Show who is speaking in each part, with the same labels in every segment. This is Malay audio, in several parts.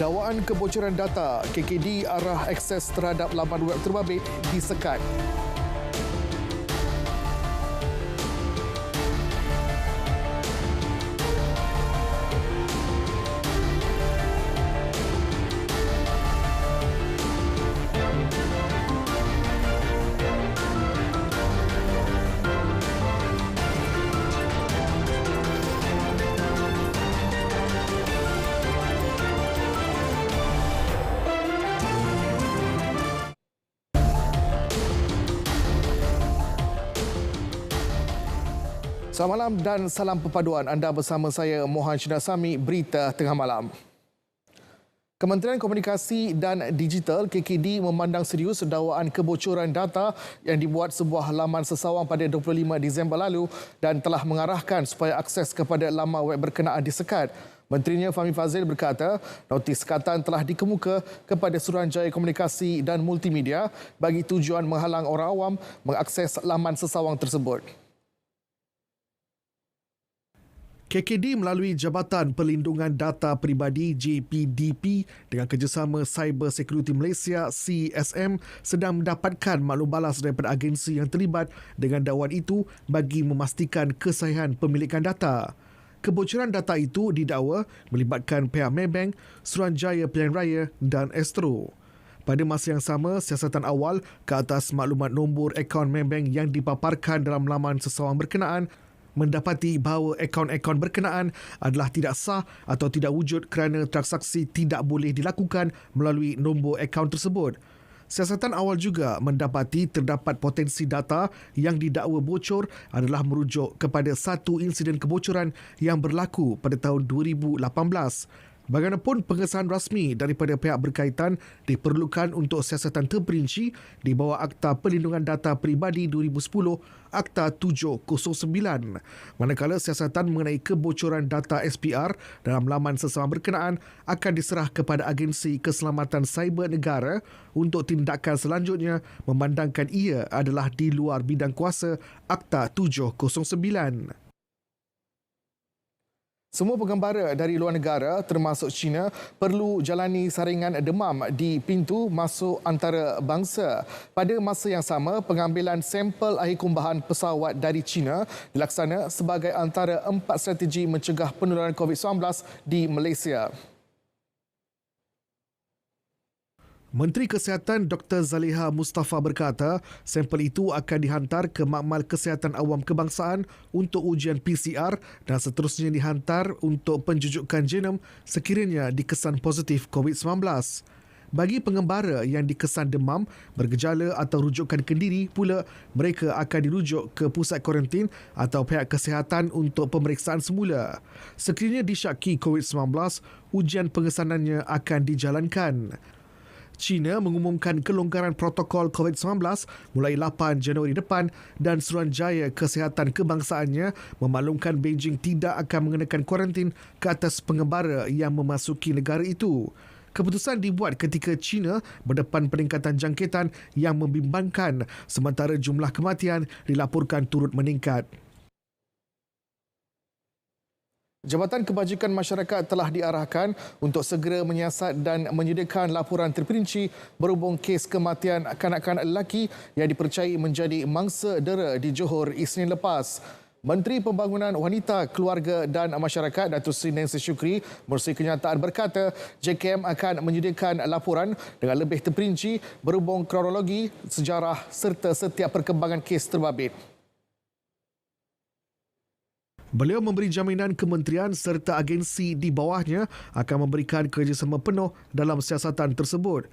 Speaker 1: Dakwaan kebocoran data, KKD arah akses terhadap laman web terbabit disekat. Selamat malam dan salam perpaduan. Anda bersama saya Mohan Shinasami, Berita Tengah Malam. Kementerian Komunikasi dan Digital KKD memandang serius dakwaan kebocoran data yang dibuat sebuah laman sesawang pada 25 Disember lalu dan telah mengarahkan supaya akses kepada laman web berkenaan disekat. Menterinya Fahmi Fadzil berkata, notis sekatan telah dikemuka kepada Suruhanjaya Komunikasi dan Multimedia bagi tujuan menghalang orang awam mengakses laman sesawang tersebut. KKD melalui Jabatan Perlindungan Data Peribadi JPDP dengan kerjasama Cyber Security Malaysia CSM sedang mendapatkan maklum balas daripada agensi yang terlibat dengan dakwaan itu bagi memastikan kesahihan pemilikan data. Kebocoran data itu didakwa melibatkan pihak Maybank, Suruhanjaya Pilihan Raya dan Astro. Pada masa yang sama, siasatan awal ke atas maklumat nombor akaun Maybank yang dipaparkan dalam laman sesawang berkenaan mendapati bahawa akaun-akaun berkenaan adalah tidak sah atau tidak wujud kerana transaksi tidak boleh dilakukan melalui nombor akaun tersebut. Siasatan awal juga mendapati terdapat potensi data yang didakwa bocor adalah merujuk kepada satu insiden kebocoran yang berlaku pada tahun 2018. Bagaimanapun, pengesahan rasmi daripada pihak berkaitan diperlukan untuk siasatan terperinci di bawah Akta Perlindungan Data Peribadi 2010, Akta 709. Manakala siasatan mengenai kebocoran data SPR dalam laman sesawang berkenaan akan diserah kepada Agensi Keselamatan Cyber Negara untuk tindakan selanjutnya memandangkan ia adalah di luar bidang kuasa Akta 709. Semua pengembara dari luar negara termasuk China perlu jalani saringan demam di pintu masuk antarabangsa. Pada masa yang sama, pengambilan sampel akhir kumbahan pesawat dari China dilaksana sebagai antara 4 strategi mencegah penularan COVID-19 di Malaysia. Menteri Kesihatan Dr. Zaliha Mustafa berkata, sampel itu akan dihantar ke Makmal Kesihatan Awam Kebangsaan untuk ujian PCR dan seterusnya dihantar untuk penjujukan genom sekiranya dikesan positif COVID-19. Bagi pengembara yang dikesan demam, bergejala atau rujukan kendiri pula, mereka akan dirujuk ke pusat kuarantin atau pihak kesihatan untuk pemeriksaan semula. Sekiranya disyaki COVID-19, ujian pengesanannya akan dijalankan. China mengumumkan kelonggaran protokol COVID-19 mulai 8 Januari depan dan Suruhanjaya Kesihatan Kebangsaannya memaklumkan Beijing tidak akan mengenakan kuarantin ke atas pengembara yang memasuki negara itu. Keputusan dibuat ketika China berdepan peningkatan jangkitan yang membimbangkan sementara jumlah kematian dilaporkan turut meningkat. Jabatan Kebajikan Masyarakat telah diarahkan untuk segera menyiasat dan menyediakan laporan terperinci berhubung kes kematian kanak-kanak lelaki yang dipercayai menjadi mangsa dera di Johor Isnin lepas. Menteri Pembangunan Wanita, Keluarga dan Masyarakat Datuk Seri Nancy Shukri menerusi kenyataan berkata JKM akan menyediakan laporan dengan lebih terperinci berhubung kronologi, sejarah serta setiap perkembangan kes terbabit. Beliau memberi jaminan kementerian serta agensi di bawahnya akan memberikan kerjasama penuh dalam siasatan tersebut.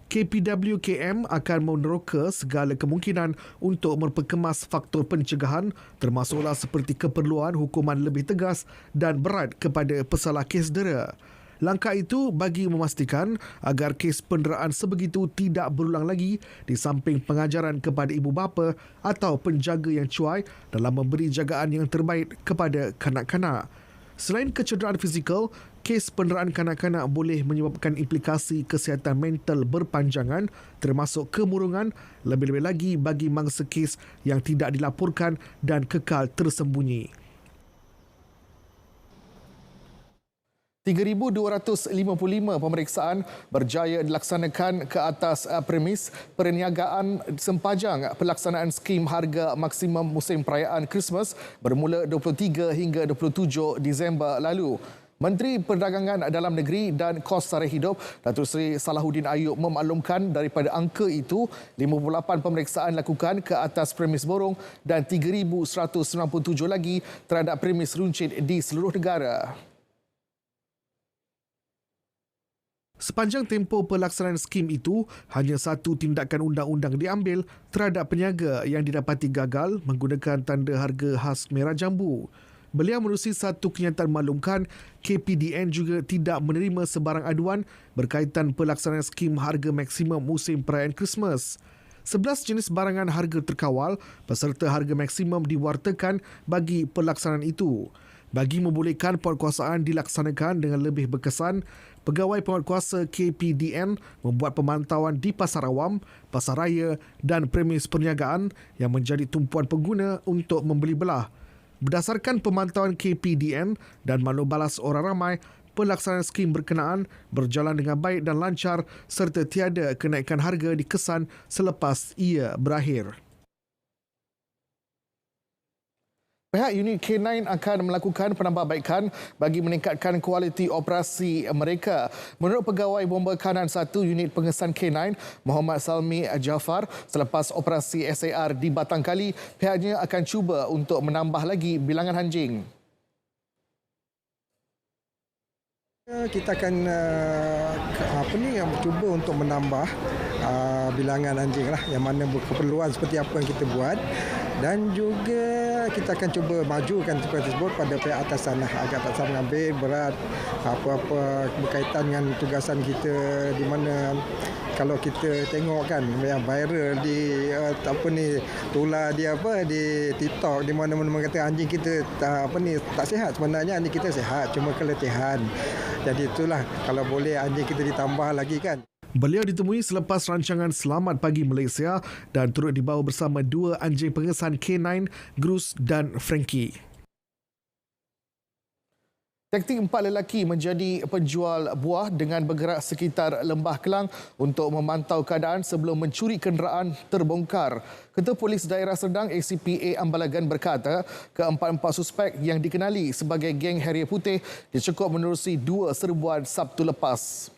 Speaker 1: KPWKM akan meneroka segala kemungkinan untuk memperkemas faktor pencegahan termasuklah seperti keperluan hukuman lebih tegas dan berat kepada pesalah kes dera. Langkah itu bagi memastikan agar kes penderaan sebegitu tidak berulang lagi di samping pengajaran kepada ibu bapa atau penjaga yang cuai dalam memberi jagaan yang terbaik kepada kanak-kanak. Selain kecederaan fizikal, kes penderaan kanak-kanak boleh menyebabkan implikasi kesihatan mental berpanjangan termasuk kemurungan, lebih-lebih lagi bagi mangsa kes yang tidak dilaporkan dan kekal tersembunyi. 3,255 pemeriksaan berjaya dilaksanakan ke atas premis perniagaan sempajang pelaksanaan skim harga maksimum musim perayaan Christmas bermula 23 hingga 27 Disember lalu. Menteri Perdagangan Dalam Negeri dan Kos Sara Hidup, Datuk Seri Salahuddin Ayub memaklumkan daripada angka itu, 58 pemeriksaan dilakukan ke atas premis borong dan 3,197 lagi terhadap premis runcit di seluruh negara. Sepanjang tempoh pelaksanaan skim itu, hanya satu tindakan undang-undang diambil terhadap peniaga yang didapati gagal menggunakan tanda harga khas merah jambu. Beliau menerusi satu kenyataan maklumkan KPDN juga tidak menerima sebarang aduan berkaitan pelaksanaan skim harga maksimum musim perayaan Christmas. 11 jenis barangan harga terkawal beserta harga maksimum diwartakan bagi pelaksanaan itu. Bagi membolehkan penguatkuasaan dilaksanakan dengan lebih berkesan, Pegawai Penguatkuasa KPDN membuat pemantauan di pasar awam, pasar raya dan premis perniagaan yang menjadi tumpuan pengguna untuk membeli belah. Berdasarkan pemantauan KPDN dan maklum balas orang ramai, pelaksanaan skim berkenaan berjalan dengan baik dan lancar serta tiada kenaikan harga dikesan selepas ia berakhir. Pihak unit K9 akan melakukan penambahbaikan bagi meningkatkan kualiti operasi mereka. Menurut Pegawai Bomba Kanan 1 Unit Pengesan K9, Muhammad Salmi Jaafar, selepas operasi SAR di Batang Kali, pihaknya akan cuba untuk menambah lagi bilangan anjing.
Speaker 2: Kita akan cuba untuk menambah bilangan anjing lah, yang mana keperluan seperti apa yang kita buat, dan juga kita akan cuba majukan seperti tersebut pada pihak atasan lah, agar tak sama mengambil berat apa-apa berkaitan dengan tugasan kita, di mana kalau kita tengok kan yang viral di tular dia di TikTok, di mana-mana kata anjing kita tak sihat. Sebenarnya anjing kita sihat, cuma keletihan. Jadi itulah, kalau boleh anjing kita ditambah lagi kan.
Speaker 1: Beliau ditemui selepas rancangan Selamat Pagi Malaysia dan turut dibawa bersama dua anjing pengesan K9, Grus dan Frankie. Taktik 4 lelaki menjadi penjual buah dengan bergerak sekitar Lembah Kelang untuk memantau keadaan sebelum mencuri kenderaan terbongkar. Ketua Polis Daerah Serdang ACP A. Ambalagan berkata, keempat-empat suspek yang dikenali sebagai geng Harrier Putih dicukup menerusi 2 serbuan Sabtu lepas.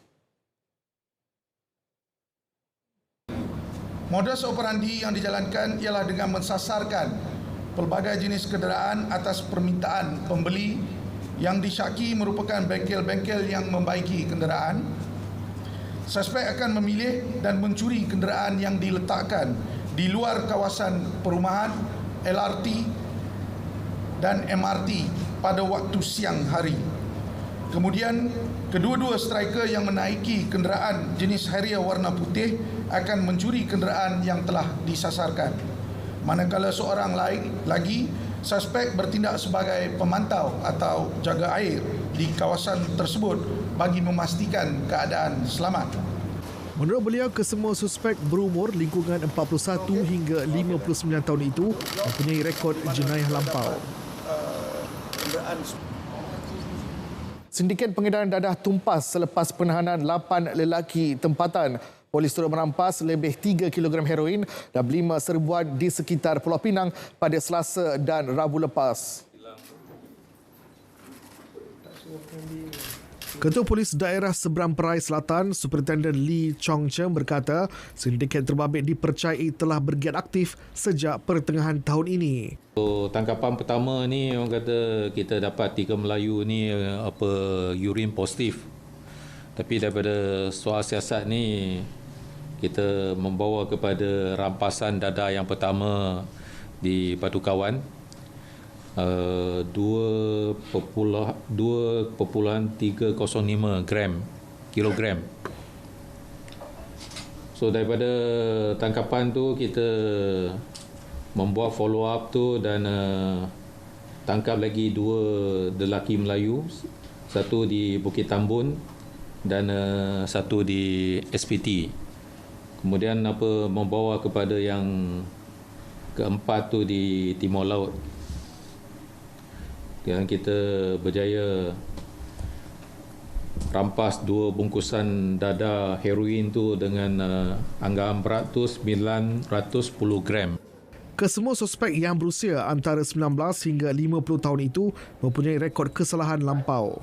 Speaker 3: Modus operandi yang dijalankan ialah dengan mensasarkan pelbagai jenis kenderaan atas permintaan pembeli yang disyaki merupakan bengkel-bengkel yang membaiki kenderaan. Suspek akan memilih dan mencuri kenderaan yang diletakkan di luar kawasan perumahan, LRT dan MRT pada waktu siang hari. Kemudian, kedua-dua striker yang menaiki kenderaan jenis Harrier warna putih akan mencuri kenderaan yang telah disasarkan. Manakala seorang lagi, suspek bertindak sebagai pemantau atau jaga air di kawasan tersebut bagi memastikan keadaan selamat.
Speaker 1: Menurut beliau, kesemua suspek berumur lingkungan 41 hingga 59 tahun itu mempunyai rekod jenayah lampau. Sindiket pengedaran dadah tumpas selepas penahanan 8 lelaki tempatan. Polis turut merampas lebih 3 kg heroin dan 5 serbuan di sekitar Pulau Pinang pada Selasa dan Rabu lepas. Ketua Polis Daerah Seberang Perai Selatan, Superintendent Lee Chong Cheng berkata, sindiket terbabit dipercayai telah bergiat aktif sejak pertengahan tahun ini.
Speaker 4: Tangkapan pertama ni orang kata kita dapat 3 Melayu ni urin positif. Tapi daripada soal siasat ni kita membawa kepada rampasan dadah yang pertama di Batu Kawan. 2.305 kilogram. So daripada tangkapan tu kita membuat follow up tu dan tangkap lagi 2 lelaki Melayu, satu di Bukit Tambun dan satu di SPT. Kemudian membawa kepada yang keempat tu di Timur Laut. Dan kita berjaya rampas 2 bungkusan dada heroin tu dengan anggaran berat tu 910 gram.
Speaker 1: Kesemua suspek yang berusia antara 19 hingga 50 tahun itu mempunyai rekod kesalahan lampau.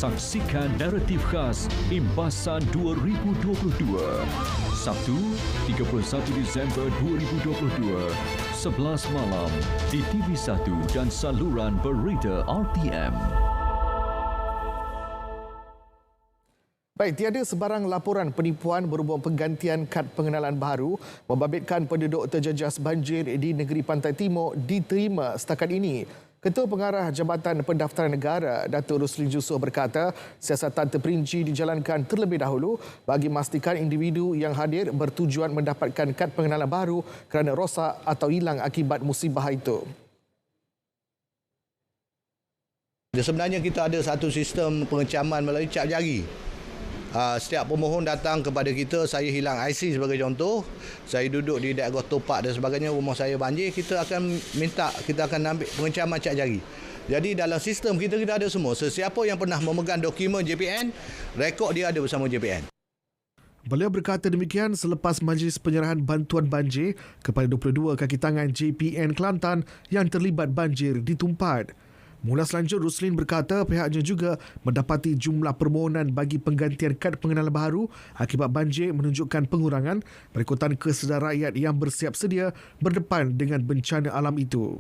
Speaker 5: Saksikan naratif khas Imbasan 2022. Sabtu, 31 Disember 2022, 11 malam di TV1 dan saluran berita RTM.
Speaker 1: Baik, tiada sebarang laporan penipuan berhubung penggantian kad pengenalan baru membabitkan penduduk terjejas banjir di negeri Pantai Timur diterima setakat ini. Ketua Pengarah Jabatan Pendaftaran Negara, Datuk Roslin Jusoh berkata, siasatan terperinci dijalankan terlebih dahulu bagi memastikan individu yang hadir bertujuan mendapatkan kad pengenalan baru kerana rosak atau hilang akibat musibah itu.
Speaker 6: Sebenarnya kita ada satu sistem pengecaman melalui cap jari. Setiap pemohon datang kepada kita, saya hilang IC sebagai contoh, saya duduk di daerah Topak dan sebagainya, rumah saya banjir, kita akan ambil pengecaman cap jari. Jadi dalam sistem kita ada semua. Sesiapa yang pernah memegang dokumen JPN, rekod dia ada bersama JPN.
Speaker 1: Beliau berkata demikian selepas majlis penyerahan bantuan banjir kepada 22 kaki tangan JPN Kelantan yang terlibat banjir di Tumpat. Mula selanjut, Roslin berkata pihaknya juga mendapati jumlah permohonan bagi penggantian kad pengenalan baru akibat banjir menunjukkan pengurangan berikutan kesedaran rakyat yang bersiap sedia berdepan dengan bencana alam itu.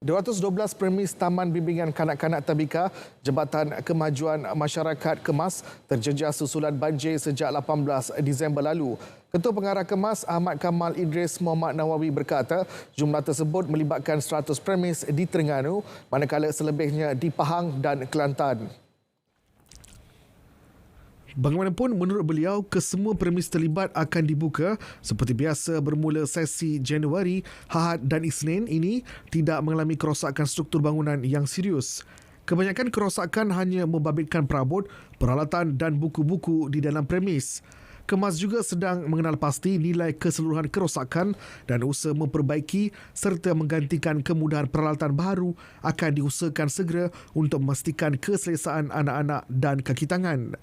Speaker 1: 212 premis Taman Bimbingan Kanak-Kanak Tabika Jabatan Kemajuan Masyarakat Kemas terjejas susulan banjir sejak 18 Disember lalu. Ketua Pengarah Kemas Ahmad Kamal Idris Muhammad Nawawi berkata jumlah tersebut melibatkan 100 premis di Terengganu manakala selebihnya di Pahang dan Kelantan. Bagaimanapun, menurut beliau, kesemua premis terlibat akan dibuka seperti biasa bermula sesi Januari, Ahad dan Isnin ini tidak mengalami kerosakan struktur bangunan yang serius. Kebanyakan kerosakan hanya membabitkan perabot, peralatan dan buku-buku di dalam premis. Kemas juga sedang mengenal pasti nilai keseluruhan kerosakan dan usaha memperbaiki serta menggantikan kemudahan peralatan baru akan diusahakan segera untuk memastikan keselesaan anak-anak dan kaki tangan.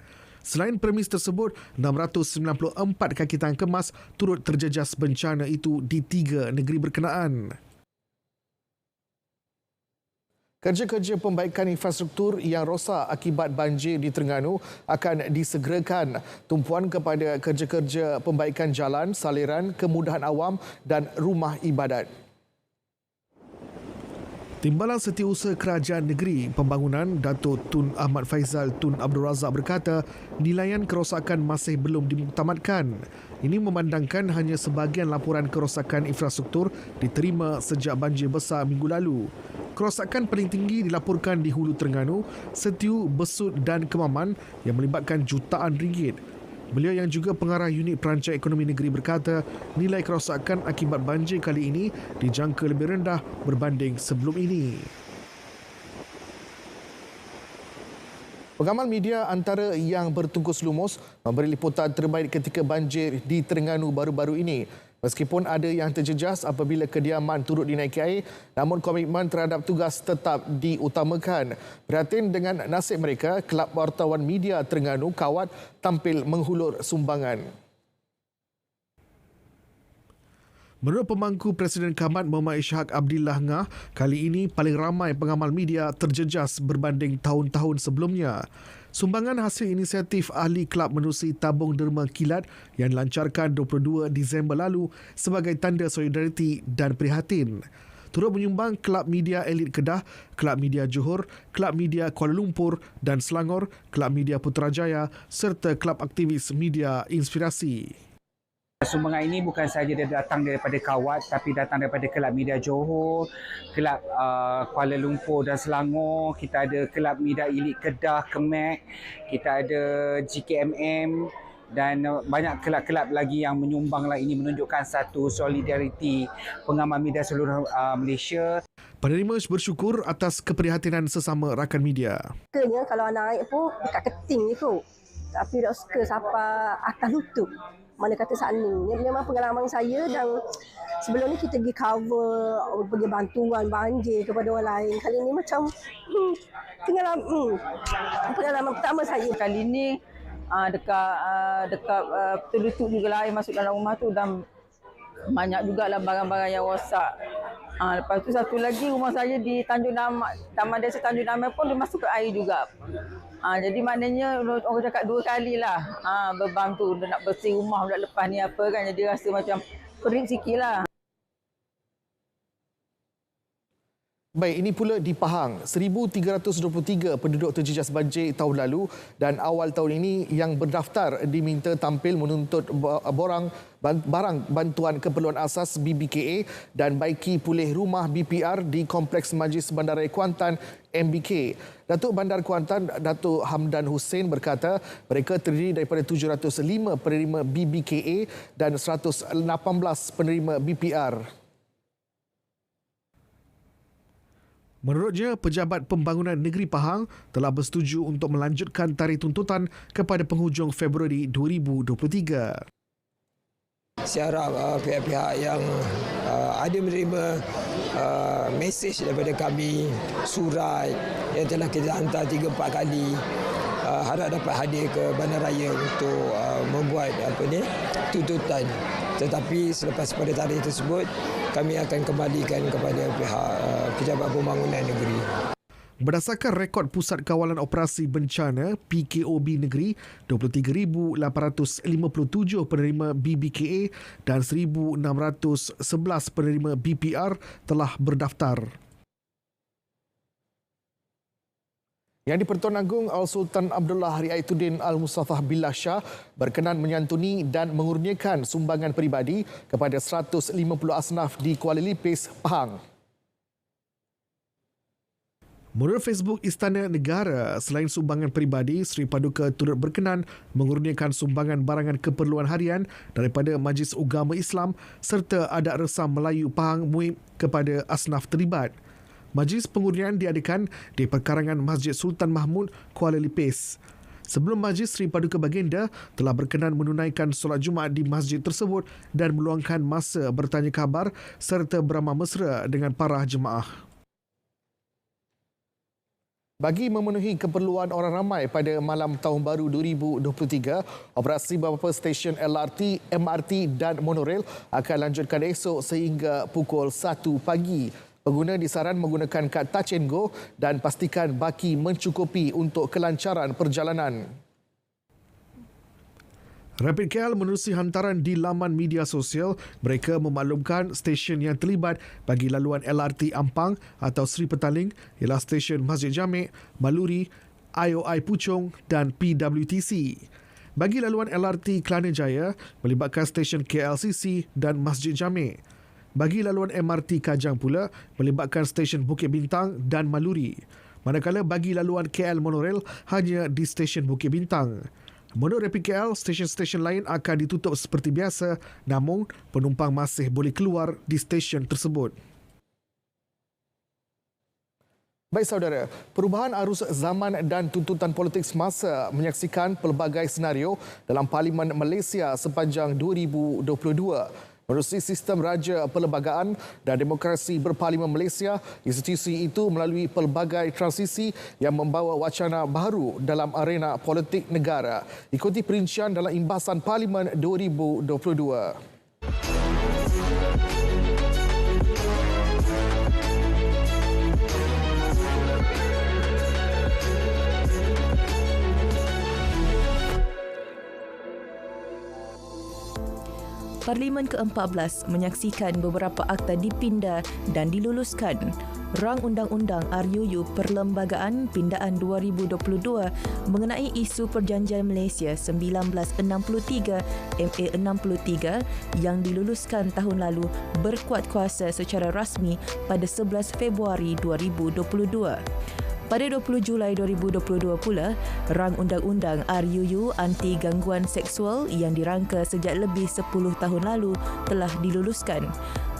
Speaker 1: Selain premis tersebut, 694 kaki tangan kemas turut terjejas bencana itu di 3 negeri berkenaan. Kerja-kerja pembaikan infrastruktur yang rosak akibat banjir di Terengganu akan disegerakan. Tumpuan kepada kerja-kerja pembaikan jalan, saliran, kemudahan awam dan rumah ibadat. Timbalan Setiausaha Kerajaan Negeri Pembangunan Datuk Tun Ahmad Faizal Tun Abdul Razak berkata nilaian kerosakan masih belum dimuktamadkan. Ini memandangkan hanya sebahagian laporan kerosakan infrastruktur diterima sejak banjir besar minggu lalu. Kerosakan paling tinggi dilaporkan di Hulu Terengganu, Setiu, Besut dan Kemaman yang melibatkan jutaan ringgit. Beliau yang juga pengarah unit perancang ekonomi negeri berkata nilai kerosakan akibat banjir kali ini dijangka lebih rendah berbanding sebelum ini. Pengamal media antara yang bertungkus lumus memberi liputan terbaik ketika banjir di Terengganu baru-baru ini. Meskipun ada yang terjejas apabila kediaman turut dinaiki air, namun komitmen terhadap tugas tetap diutamakan. Prihatin dengan nasib mereka, Kelab Wartawan Media Terengganu Kawat tampil menghulur sumbangan. Menurut pemangku Presiden Kamat Muhammad Ishak Abdillah Ngah, kali ini paling ramai pengamal media terjejas berbanding tahun-tahun sebelumnya. Sumbangan hasil inisiatif ahli Kelab Menerusi Tabung Derma Kilat yang dilancarkan 22 Disember lalu sebagai tanda solidariti dan prihatin. Turut menyumbang Kelab Media Elit Kedah, Kelab Media Johor, Kelab Media Kuala Lumpur dan Selangor, Kelab Media Putrajaya serta Kelab Aktivis Media Inspirasi.
Speaker 7: Sumbangan ini bukan sahaja datang daripada Kawat tapi datang daripada Kelab Media Johor, Kelab Kuala Lumpur dan Selangor. Kita ada Kelab Media Elit Kedah, Kemek. Kita ada GKMM. dan banyak kelab-kelab lagi yang menyumbang lah. Ini menunjukkan satu solidariti pengamal media seluruh Malaysia.
Speaker 1: Penerima bersyukur atas keprihatinan sesama rakan media.
Speaker 8: Sukanya kalau naik pun dekat keting je kot. Tapi tak suka sampai atas lutut. Mana kata sana. Ini memang pengalaman saya dan sebelum ni kita pergi cover, pergi bantuan banjir kepada orang lain. Kali ni macam pengalaman pertama saya.
Speaker 9: Kali ni dekat lutut juga lah air masuk dalam rumah tu dan banyak jugalah barang-barang yang rosak. Lepas tu satu lagi rumah saya di Tanjung Damai, Taman Desa Tanjung Damai pun dia masuk ke air juga. Jadi maknanya orang cakap 2 kali lah beban tu. Dia nak bersih rumah pula lepas ni apa kan. Jadi rasa macam perit sikit lah.
Speaker 1: Baik, ini pula di Pahang. 1,323 penduduk terjejas banjir tahun lalu dan awal tahun ini yang berdaftar diminta tampil menuntut barang bantuan keperluan asas BBKA dan baiki pulih rumah BPR di Kompleks Majlis Bandaraya Kuantan MBK. Datuk Bandar Kuantan, Datuk Hamdan Hussein berkata mereka terdiri daripada 705 penerima BBKA dan 118 penerima BPR. Menurutnya, Pejabat Pembangunan Negeri Pahang telah bersetuju untuk melanjutkan tarikh tuntutan kepada penghujung Februari 2023.
Speaker 10: Saya harap pihak-pihak yang ada menerima mesej daripada kami, surat yang telah kita hantar 3-4 kali, harap dapat hadir ke Bandaraya untuk membuat tuntutan. Tetapi selepas pada tarikh tersebut, kami akan kembalikan kepada pihak Pejabat Pembangunan Negeri.
Speaker 1: Berdasarkan rekod Pusat Kawalan Operasi Bencana PKOB Negeri, 23,857 penerima BBKA dan 1,611 penerima BPR telah berdaftar. Yang di-Pertuan Agong Al-Sultan Abdullah Riayatuddin Al-Mustafah Billah Shah berkenan menyantuni dan mengurniakan sumbangan peribadi kepada 150 asnaf di Kuala Lipis, Pahang. Menurut Facebook Istana Negara, selain sumbangan peribadi, Seri Paduka turut berkenan mengurniakan sumbangan barangan keperluan harian daripada Majlis Ugama Islam serta Adat Resam Melayu Pahang Muib kepada asnaf terlibat. Majlis pengurnian diadakan di perkarangan Masjid Sultan Mahmud, Kuala Lipis. Sebelum majlis, Seri Paduka Baginda telah berkenan menunaikan solat Jumaat di masjid tersebut dan meluangkan masa bertanya khabar serta beramah mesra dengan para jemaah. Bagi memenuhi keperluan orang ramai pada malam Tahun Baru 2023, operasi beberapa stesen LRT, MRT dan monorail akan lanjutkan esok sehingga pukul 1 pagi. Pengguna disaran menggunakan kad Touch and Go dan pastikan baki mencukupi untuk kelancaran perjalanan. Rapid KL menerusi hantaran di laman media sosial. Mereka memaklumkan stesen yang terlibat bagi laluan LRT Ampang atau Seri Petaling ialah stesen Masjid Jamek, Maluri, IOI Puchong dan PWTC. Bagi laluan LRT Kelana Jaya, melibatkan stesen KLCC dan Masjid Jamek. Bagi laluan MRT Kajang pula, melibatkan stesen Bukit Bintang dan Maluri. Manakala bagi laluan KL Monorail hanya di stesen Bukit Bintang. Menurut Rapid KL, stesen-stesen lain akan ditutup seperti biasa, namun penumpang masih boleh keluar di stesen tersebut. Baik saudara, perubahan arus zaman dan tuntutan politik semasa menyaksikan pelbagai senario dalam Parlimen Malaysia sepanjang 2022. Menerusi sistem Raja Perlembagaan dan Demokrasi Berparlimen Malaysia, institusi itu melalui pelbagai transisi yang membawa wacana baru dalam arena politik negara. Ikuti perincian dalam imbasan Parlimen 2022.
Speaker 11: Parlimen ke-14 menyaksikan beberapa akta dipinda dan diluluskan. Rang Undang-Undang RUU Perlembagaan Pindaan 2022 mengenai isu Perjanjian Malaysia 1963 MA 63 yang diluluskan tahun lalu berkuat kuasa secara rasmi pada 11 Februari 2022. Pada 20 Julai 2022 pula, rang undang-undang RUU anti gangguan seksual yang dirangka sejak lebih 10 tahun lalu telah diluluskan.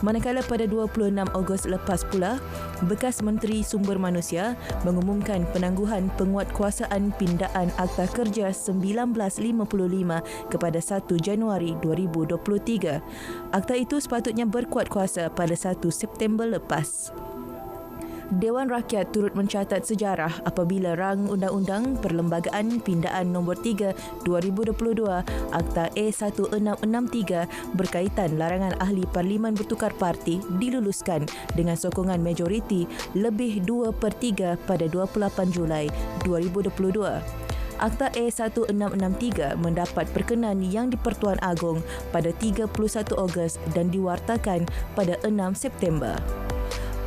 Speaker 11: Manakala pada 26 Ogos lepas pula, bekas Menteri Sumber Manusia mengumumkan penangguhan penguatkuasaan pindaan Akta Kerja 1955 kepada 1 Januari 2023. Akta itu sepatutnya berkuat kuasa pada 1 September lepas. Dewan Rakyat turut mencatat sejarah apabila rang Undang-Undang Perlembagaan Pindaan Nombor 3 2022 Akta A1663 berkaitan larangan ahli parlimen bertukar parti diluluskan dengan sokongan majoriti lebih 2/3 pada 28 Julai 2022. Akta A1663 mendapat perkenan Yang di-Pertuan Agong pada 31 Ogos dan diwartakan pada 6 September.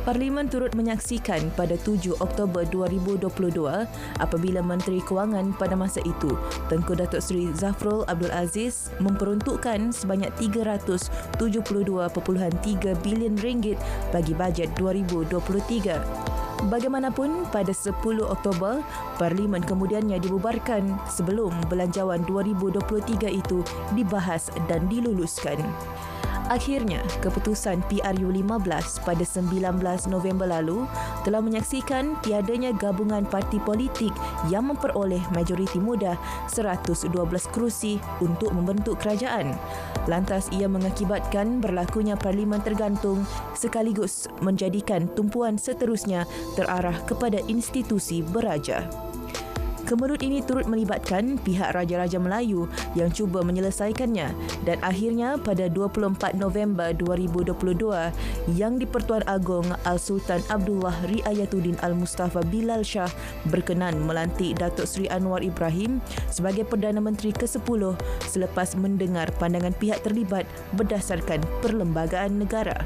Speaker 11: Parlimen turut menyaksikan pada 7 Oktober 2022 apabila Menteri Kewangan pada masa itu, Tengku Datuk Seri Zafrul Abdul Aziz memperuntukkan sebanyak 372.3 bilion ringgit bagi bajet 2023. Bagaimanapun, pada 10 Oktober, Parlimen kemudiannya dibubarkan sebelum Belanjawan 2023 itu dibahas dan diluluskan. Akhirnya, keputusan PRU15 pada 19 November lalu telah menyaksikan tiadanya gabungan parti politik yang memperoleh majoriti mudah 112 kerusi untuk membentuk kerajaan. Lantas ia mengakibatkan berlakunya parlimen tergantung sekaligus menjadikan tumpuan seterusnya terarah kepada institusi beraja. Kemerut ini turut melibatkan pihak Raja-Raja Melayu yang cuba menyelesaikannya dan akhirnya pada 24 November 2022 Yang di-Pertuan Agong Al-Sultan Abdullah Riayatuddin Al-Mustafa Bilal Shah berkenan melantik Datuk Seri Anwar Ibrahim sebagai Perdana Menteri ke-10 selepas mendengar pandangan pihak terlibat berdasarkan Perlembagaan Negara.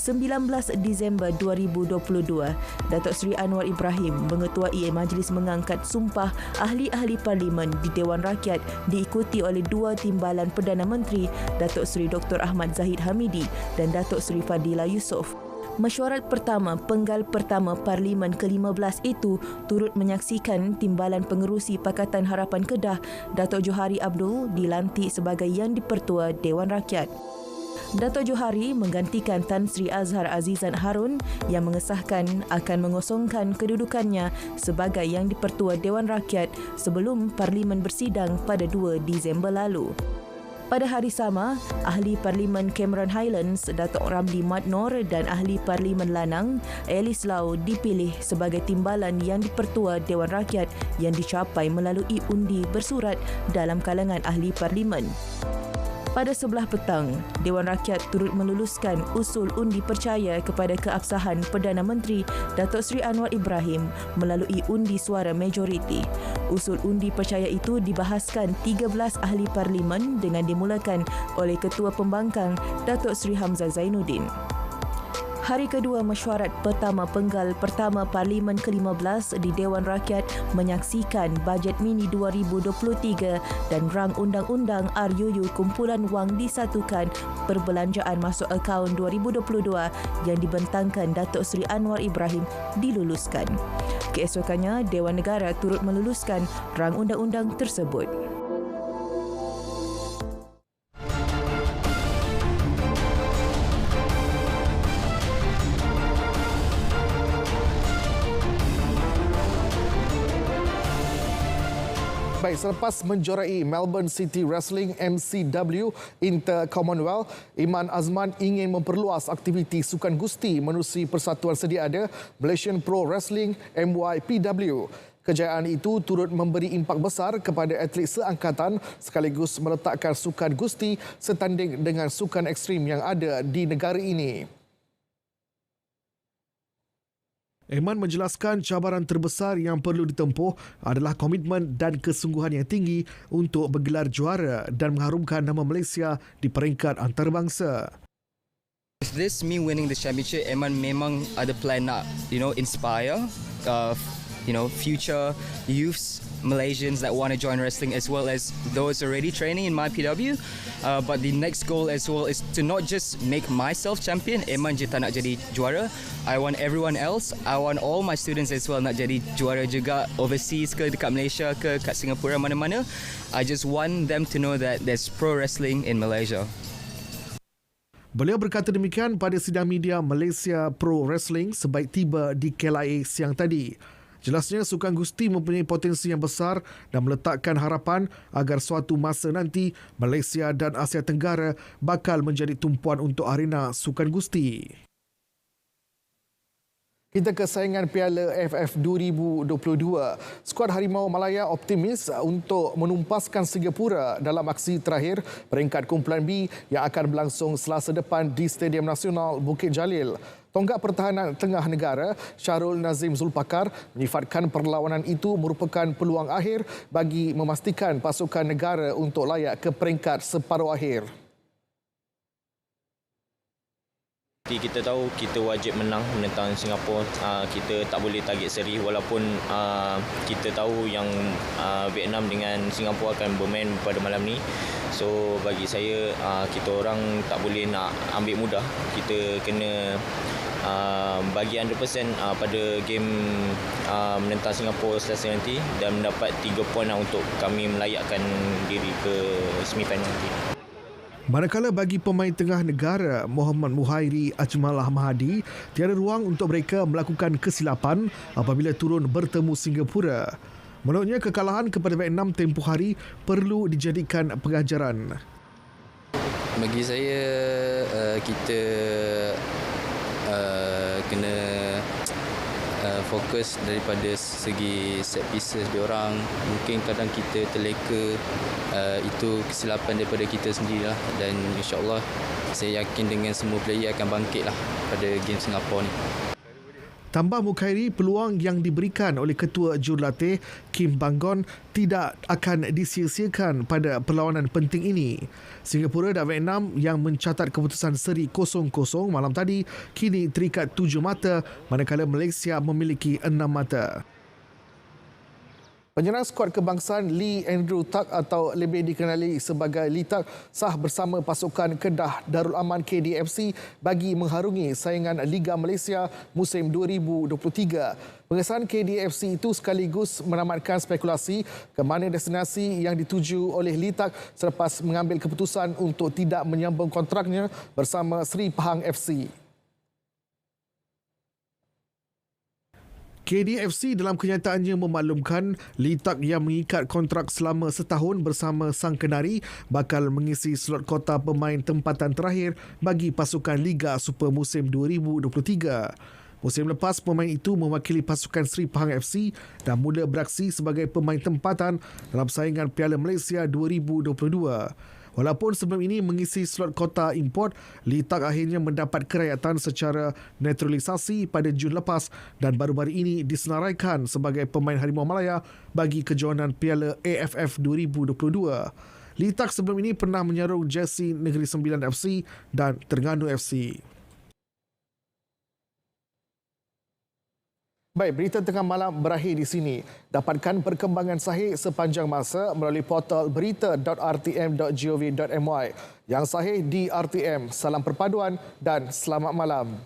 Speaker 11: 19 Disember 2022, Datuk Seri Anwar Ibrahim mengetuai majlis mengangkat sumpah ahli-ahli parlimen di Dewan Rakyat diikuti oleh dua timbalan Perdana Menteri, Datuk Seri Dr. Ahmad Zahid Hamidi dan Datuk Seri Fadila Yusof. Mesyuarat pertama Penggal Pertama Parlimen ke-15 itu turut menyaksikan timbalan pengerusi Pakatan Harapan Kedah, Datuk Johari Abdul dilantik sebagai Yang di-Pertua Dewan Rakyat. Dato' Johari menggantikan Tan Sri Azhar Azizan Harun yang mengesahkan akan mengosongkan kedudukannya sebagai Yang di-Pertua Dewan Rakyat sebelum Parlimen bersidang pada 2 Disember lalu. Pada hari sama, Ahli Parlimen Cameron Highlands, Datuk Ramli Mat Nor dan Ahli Parlimen Lanang, Alice Lau dipilih sebagai timbalan Yang di-Pertua Dewan Rakyat yang dicapai melalui undi bersurat dalam kalangan Ahli Parlimen. Pada sebelah petang, Dewan Rakyat turut meluluskan usul undi percaya kepada keabsahan Perdana Menteri Datuk Seri Anwar Ibrahim melalui undi suara majoriti. Usul undi percaya itu dibahaskan 13 ahli parlimen dengan dimulakan oleh Ketua Pembangkang Datuk Seri Hamzah Zainuddin. Hari kedua mesyuarat pertama Penggal Pertama Parlimen ke-15 di Dewan Rakyat menyaksikan bajet mini 2023 dan rang undang-undang RUU kumpulan wang disatukan perbelanjaan masuk akaun 2022 yang dibentangkan Datuk Seri Anwar Ibrahim diluluskan. Keesokannya, Dewan Negara turut meluluskan rang undang-undang tersebut.
Speaker 1: Baik, selepas menjorai Melbourne City Wrestling MCW Inter-Commonwealth, Iman Azman ingin memperluas aktiviti sukan gusti menerusi persatuan sedia ada Malaysian Pro Wrestling MYPW. Kejayaan itu turut memberi impak besar kepada atlet seangkatan sekaligus meletakkan sukan gusti setanding dengan sukan ekstrim yang ada di negara ini. Eman menjelaskan cabaran terbesar yang perlu ditempuh adalah komitmen dan kesungguhan yang tinggi untuk bergelar juara dan mengharumkan nama Malaysia di peringkat antarabangsa.
Speaker 12: With this, me winning the championship, Eman memang ada plan nak, inspire future youths, Malaysians that want to join wrestling, as well as those already training in MyPW. But the next goal as well is to not just make myself champion, Eman je tak nak jadi juara. I want everyone else, I want all my students as well nak jadi juara juga, overseas ke, dekat Malaysia ke, kat Singapura, mana-mana. I just want them to know that there's pro wrestling in Malaysia.
Speaker 1: Beliau berkata demikian pada sidang media Malaysia Pro Wrestling sebaik tiba di KLIA siang tadi. Jelasnya sukan gusti mempunyai potensi yang besar dan meletakkan harapan agar suatu masa nanti Malaysia dan Asia Tenggara bakal menjadi tumpuan untuk arena sukan gusti. Kita ke saingan Piala AFF 2022. Skuad Harimau Malaya optimis untuk menumpaskan Singapura dalam aksi terakhir peringkat kumpulan B yang akan berlangsung Selasa depan di Stadium Nasional Bukit Jalil. Tonggak Pertahanan Tengah Negara Syarul Nazim Zulpakar menyifatkan perlawanan itu merupakan peluang akhir bagi memastikan pasukan negara untuk layak ke peringkat separuh akhir.
Speaker 13: Kita tahu kita wajib menang menentang Singapura. Kita tak boleh target seri walaupun kita tahu yang Vietnam dengan Singapura akan bermain pada malam ni. So bagi saya kita orang tak boleh nak ambil mudah. Kita kena bagi 100% pada game menentang Singapura selesai nanti dan mendapat 3 poin untuk kami melayakkan diri ke semifinal nanti.
Speaker 1: Manakala bagi pemain tengah negara Muhammad Muhairi Ajmalah Mahadi, tiada ruang untuk mereka melakukan kesilapan apabila turun bertemu Singapura. Menurutnya, kekalahan kepada Vietnam tempoh hari perlu dijadikan pengajaran.
Speaker 14: Bagi saya, kita kena fokus daripada segi set pieces diorang. Mungkin kadang kita terleka, itu kesilapan daripada kita sendirilah, dan insyaAllah saya yakin dengan semua player akan bangkitlah pada game Singapura ni.
Speaker 1: Tambah Mukhairi, peluang yang diberikan oleh Ketua Jurulatih Kim Banggon tidak akan disia-siakan pada perlawanan penting ini. Singapura dan Vietnam yang mencatat keputusan seri 0-0 malam tadi kini terikat 7 mata manakala Malaysia memiliki 6 mata. Penyerang skuad kebangsaan Lee Andrew Tak atau lebih dikenali sebagai Lee Tak sah bersama pasukan Kedah Darul Aman KDFC bagi mengharungi saingan Liga Malaysia musim 2023. Pengesahan KDFC itu sekaligus menamatkan spekulasi ke mana destinasi yang dituju oleh Lee Tak selepas mengambil keputusan untuk tidak menyambung kontraknya bersama Seri Pahang FC. KDFC dalam kenyataannya memaklumkan Lee Tak yang mengikat kontrak selama setahun bersama Sang Kenari bakal mengisi slot kota pemain tempatan terakhir bagi pasukan Liga Super musim 2023. Musim lepas, pemain itu mewakili pasukan Seri Pahang FC dan mula beraksi sebagai pemain tempatan dalam saingan Piala Malaysia 2022. Walaupun sebelum ini mengisi slot kota import, Lee Tak akhirnya mendapat kerakyatan secara naturalisasi pada Jun lepas dan baru-baru ini disenaraikan sebagai pemain Harimau Malaya bagi kejohanan Piala AFF 2022. Lee Tak sebelum ini pernah menyarung jersey Negeri Sembilan FC dan Terengganu FC. Baik, berita tengah malam berakhir di sini. Dapatkan perkembangan sahih sepanjang masa melalui portal berita.rtm.gov.my. Yang sahih di RTM. Salam perpaduan dan selamat malam.